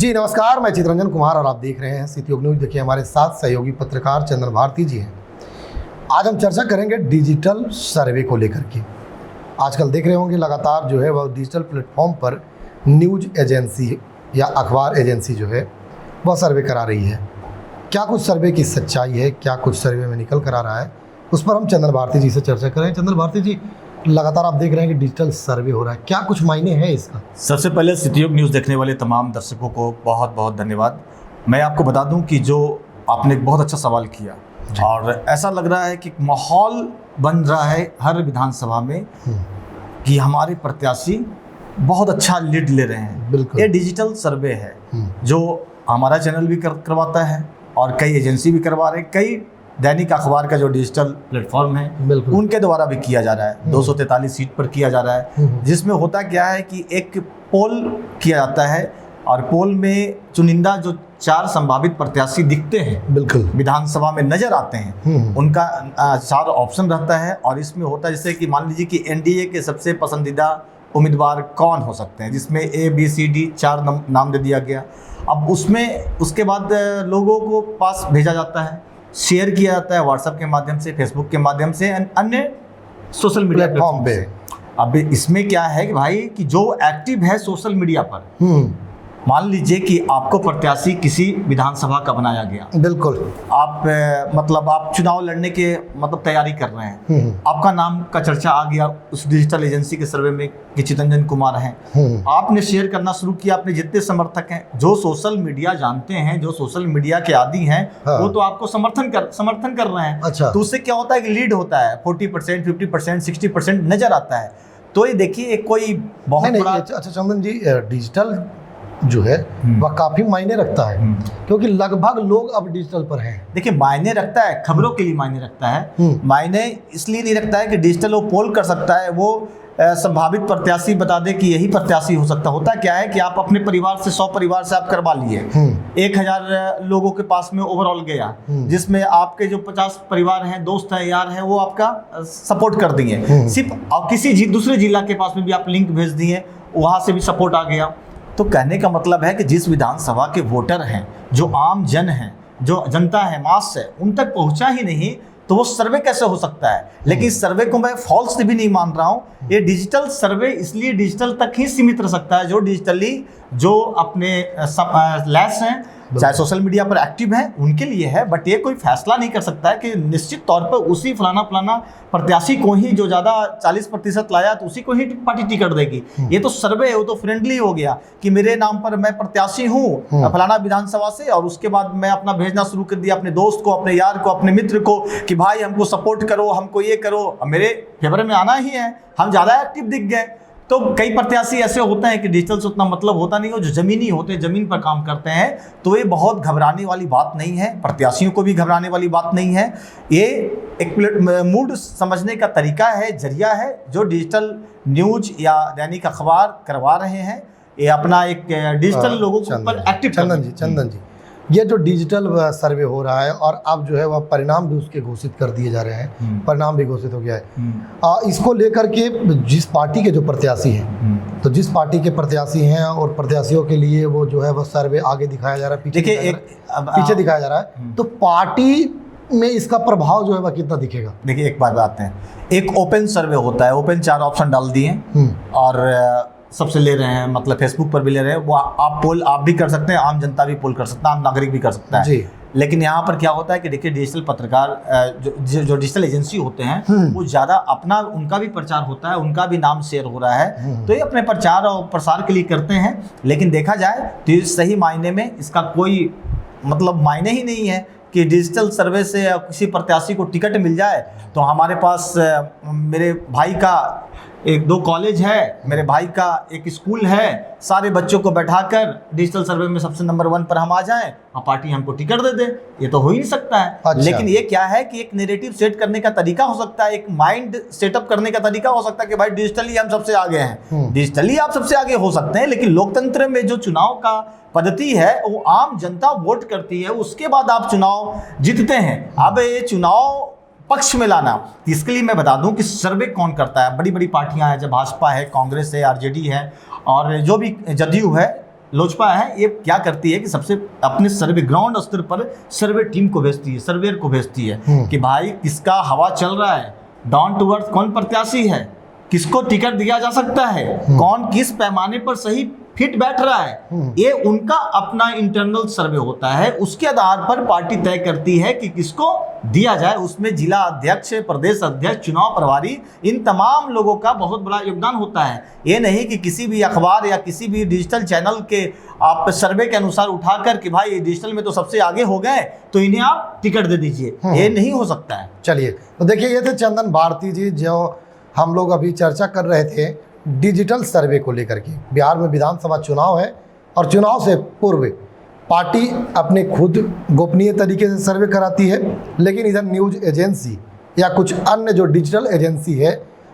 जी नमस्कार, मैं चितरंजन कुमार और आप देख रहे हैं सिटीयोग न्यूज। देखिए हमारे साथ सहयोगी पत्रकार चंदन भारती जी हैं। आज हम चर्चा करेंगे डिजिटल सर्वे को लेकर के। आजकल देख रहे होंगे लगातार जो है वह डिजिटल प्लेटफॉर्म पर न्यूज एजेंसी या अखबार एजेंसी जो है वह सर्वे करा रही है। क्या कुछ सर्वे की सच्चाई है, क्या कुछ सर्वे में निकल कर आ रहा है, उस पर हम चंदन भारती जी से चर्चा करें। चंदन भारती जी, लगातार आप देख रहे हैं कि डिजिटल सर्वे हो रहा है, क्या कुछ मायने है इसका? सबसे पहले सिटीयोग न्यूज़ देखने वाले तमाम दर्शकों को बहुत बहुत धन्यवाद। मैं आपको बता दूं कि जो आपने एक बहुत अच्छा सवाल किया और ऐसा लग रहा है कि माहौल बन रहा है हर विधानसभा में कि हमारे प्रत्याशी बहुत अच्छा लीड ले रहे हैं। बिल्कुल, ये डिजिटल सर्वे है जो हमारा चैनल भी करवाता है और कई एजेंसी भी करवा रहे हैं, कई दैनिक अखबार का जो डिजिटल प्लेटफॉर्म है उनके द्वारा भी किया जा रहा है। 243 सीट पर किया जा रहा है, जिसमें होता क्या है कि एक पोल किया जाता है और पोल में चुनिंदा जो 4 संभावित प्रत्याशी दिखते हैं, बिल्कुल विधानसभा में नजर आते हैं, उनका 4 ऑप्शन रहता है। और इसमें होता है जैसे कि मान लीजिए कि एनडीए के सबसे पसंदीदा उम्मीदवार कौन हो सकते हैं, जिसमें ABCD 4 नाम दे दिया गया। अब उसमें उसके बाद लोगों को पास भेजा जाता है, शेयर किया जाता है व्हाट्सएप के माध्यम से, फेसबुक के माध्यम से, अन्य सोशल मीडिया प्लेटफॉर्म पे। अब इसमें क्या है कि भाई कि जो एक्टिव है सोशल मीडिया पर, मान लीजिए कि आपको प्रत्याशी किसी विधानसभा का बनाया गया, बिल्कुल आप मतलब आप चुनाव लड़ने के मतलब तैयारी कर रहे हैं, आपका नाम का चर्चा आ गया उस डिजिटल एजेंसी के सर्वे में कि चितरंजन कुमार हैं, आपने शेयर करना शुरू किया। अपने जितने समर्थक हैं जो सोशल मीडिया जानते हैं, जो सोशल मीडिया के आदी हैं, वो तो आपको समर्थन कर रहे हैं। अच्छा। तो उससे क्या होता है कि लीड होता है 40%, 50%, 60% नजर आता है। तो ये देखिए कोई बहुत बड़ा। अच्छा चंदन जी, डिजिटल जो है वह काफी मायने रखता है क्योंकि लगभग लोग अब डिजिटल पर हैं। देखिए मायने रखता है, खबरों के लिए मायने रखता है। मायने इसलिए नहीं रखता है कि डिजिटल वो पोल कर सकता है, वो संभावित प्रत्याशी बता दे कि यही प्रत्याशी हो सकता। होता क्या है कि आप अपने परिवार से 100 परिवार से आप करवा लिए, 1000 लोगों के पास में ओवरऑल गया, जिसमें आपके जो 50 परिवार हैं, दोस्त हैं, यार हैं, वो आपका सपोर्ट कर दिए। सिर्फ आप किसी दूसरे जिला के पास में भी आप लिंक भेज दिए, वहाँ से भी सपोर्ट आ गया। तो कहने का मतलब है कि जिस विधानसभा के वोटर हैं, जो आम जन हैं, जो जनता है, मास है, उन तक पहुंचा ही नहीं, तो वो सर्वे कैसे हो सकता है? लेकिन इस सर्वे को मैं फॉल्स भी नहीं मान रहा हूं। ये डिजिटल सर्वे इसलिए डिजिटल तक ही सीमित रह सकता है जो डिजिटली जो अपने लैस हैं, चाहे सोशल मीडिया पर एक्टिव हैं, उनके लिए है। बट ये कोई फैसला नहीं कर सकता है कि निश्चित तौर पर उसी फलाना प्रत्याशी को ही, जो ज़्यादा 40% लाया तो उसी को ही पार्टी टिकट देगी। ये तो सर्वे है, वो तो फ्रेंडली हो गया कि मेरे नाम पर मैं प्रत्याशी हूँ फलाना विधानसभा से, और उसके बाद मैं अपना भेजना शुरू कर दिया अपने दोस्त को, अपने यार को, अपने मित्र को कि भाई हमको सपोर्ट करो, हमको ये करो, मेरे फेवर में आना ही है, हम ज़्यादा एक्टिव दिख गए। तो कई प्रत्याशी ऐसे होते हैं कि डिजिटल से उतना मतलब होता नहीं हो, जो ज़मीनी होते हैं, ज़मीन पर काम करते हैं। तो ये बहुत घबराने वाली बात नहीं है, प्रत्याशियों को भी घबराने वाली बात नहीं है। ये एक मूड समझने का तरीका है, जरिया है, जो डिजिटल न्यूज या दैनिक अखबार करवा रहे हैं। ये अपना एक डिजिटल लोगों के ऊपर एक्टिव। चंदन जी, ये जो डिजिटल सर्वे हो रहा है और अब जो है वह परिणाम भी उसके घोषित कर दिए जा रहे हैं, परिणाम भी घोषित हो गया है। इसको लेकर के जिस पार्टी के जो प्रत्याशी हैं, तो जिस पार्टी के प्रत्याशी हैं और प्रत्याशियों के लिए वो जो है वह सर्वे आगे दिखाया जा रहा है, पीछे दिखाया जा रहा है, तो पार्टी में इसका प्रभाव जो है वह कितना दिखेगा? देखिए एक बात आते हैं, एक ओपन सर्वे होता है, ओपन 4 ऑप्शन डाल दिए और सबसे ले रहे हैं, मतलब फेसबुक पर भी ले रहे हैं, वो आप पोल आप भी कर सकते हैं, आम जनता भी पोल कर सकता है, आम नागरिक भी कर सकता है जी। लेकिन यहाँ पर क्या होता है कि देखिए डिजिटल पत्रकार जो डिजिटल एजेंसी होते हैं, वो ज़्यादा अपना, उनका भी प्रचार होता है, उनका भी नाम शेयर हो रहा है, तो ये अपने प्रचार और प्रसार के लिए करते हैं। लेकिन देखा जाए तो सही मायने में इसका कोई मतलब मायने ही नहीं है कि डिजिटल सर्वे से किसी प्रत्याशी को टिकट मिल जाए। तो हमारे पास मेरे भाई का 1-2 कॉलेज है, मेरे भाई का एक स्कूल है, सारे बच्चों को बैठाकर डिजिटल सर्वे में सबसे नंबर 1 पर हम आ जाएं और पार्टी हमको टिकट दे दे, ये तो हो ही नहीं सकता है। अच्छा। लेकिन ये क्या है कि एक नैरेटिव सेट करने का तरीका हो सकता है, एक माइंड सेटअप करने का तरीका हो सकता है कि भाई डिजिटली हम सबसे आगे हैं। डिजिटली आप सबसे आगे हो सकते हैं, लेकिन लोकतंत्र में जो चुनाव का पद्धति है वो आम जनता वोट करती है, उसके बाद आप चुनाव जीतते हैं। अब ये चुनाव पक्ष में लाना, इसके लिए मैं बता दूं कि सर्वे कौन करता है। बड़ी बड़ी पार्टियां हैं, जब भाजपा है, कांग्रेस है, आरजेडी है और जो भी जदयू है, लोजपा है, ये क्या करती है कि सबसे अपने सर्वे ग्राउंड स्तर पर सर्वे टीम को भेजती है, सर्वेयर को भेजती है कि भाई किसका हवा चल रहा है, डाउन टू अर्थ कौन प्रत्याशी है, किसको टिकट दिया जा सकता है, कौन किस पैमाने पर सही फिट बैठ रहा है। ये उनका अपना इंटरनल सर्वे होता है, उसके आधार पर पार्टी तय करती है कि किसको दिया जाए। उसमें जिला अध्यक्ष, प्रदेश अध्यक्ष, चुनाव प्रभारी, इन तमाम लोगों का बहुत बड़ा योगदान होता है। ये नहीं कि किसी भी अखबार या किसी भी डिजिटल चैनल के आप सर्वे के अनुसार उठाकर कि भाई डिजिटल में तो सबसे आगे हो गए तो इन्हें आप टिकट दे दीजिए, ये नहीं हो सकता है। चलिए, तो देखिए ये थे चंदन भारती जी, जो हम लोग अभी चर्चा कर रहे थे डिजिटल सर्वे को लेकर के। बिहार में विधानसभा चुनाव है और चुनाव से पूर्व पार्टी अपने खुद गोपनीय तरीके से सर्वे कराती है, लेकिन इधर न्यूज़ एजेंसी या कुछ अन्य जो डिजिटल एजेंसी है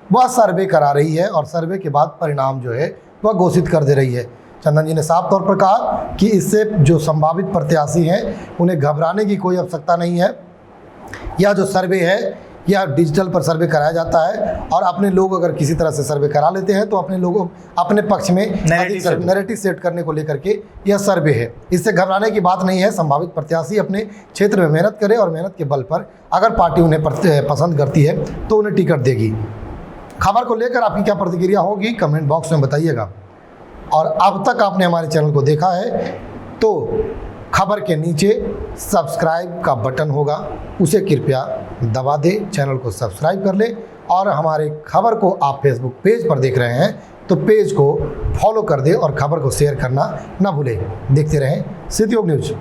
वह सर्वे करा रही है और सर्वे के बाद परिणाम जो है वह घोषित कर दे रही है। चंदन जी ने साफ तौर पर कहा कि इससे जो संभावित प्रत्याशी हैं उन्हें घबराने की कोई आवश्यकता नहीं है। यह जो सर्वे है यह डिजिटल पर सर्वे कराया जाता है और अपने लोग अगर किसी तरह से सर्वे करा लेते हैं तो अपने लोगों अपने पक्ष में नैरेटिव सेट करने को लेकर के यह सर्वे है। इससे घबराने की बात नहीं है। संभावित प्रत्याशी अपने क्षेत्र में मेहनत करे और मेहनत के बल पर अगर पार्टी उन्हें पसंद करती है तो उन्हें टिकट देगी। खबर को लेकर आपकी क्या प्रतिक्रिया होगी कमेंट बॉक्स में बताइएगा। और अब तक आपने हमारे चैनल को देखा है तो खबर के नीचे सब्सक्राइब का बटन होगा, उसे कृपया दबा दें, चैनल को सब्सक्राइब कर लें। और हमारे खबर को आप फेसबुक पेज पर देख रहे हैं तो पेज को फॉलो कर दें और खबर को शेयर करना ना भूलें। देखते रहें सिटी न्यूज़।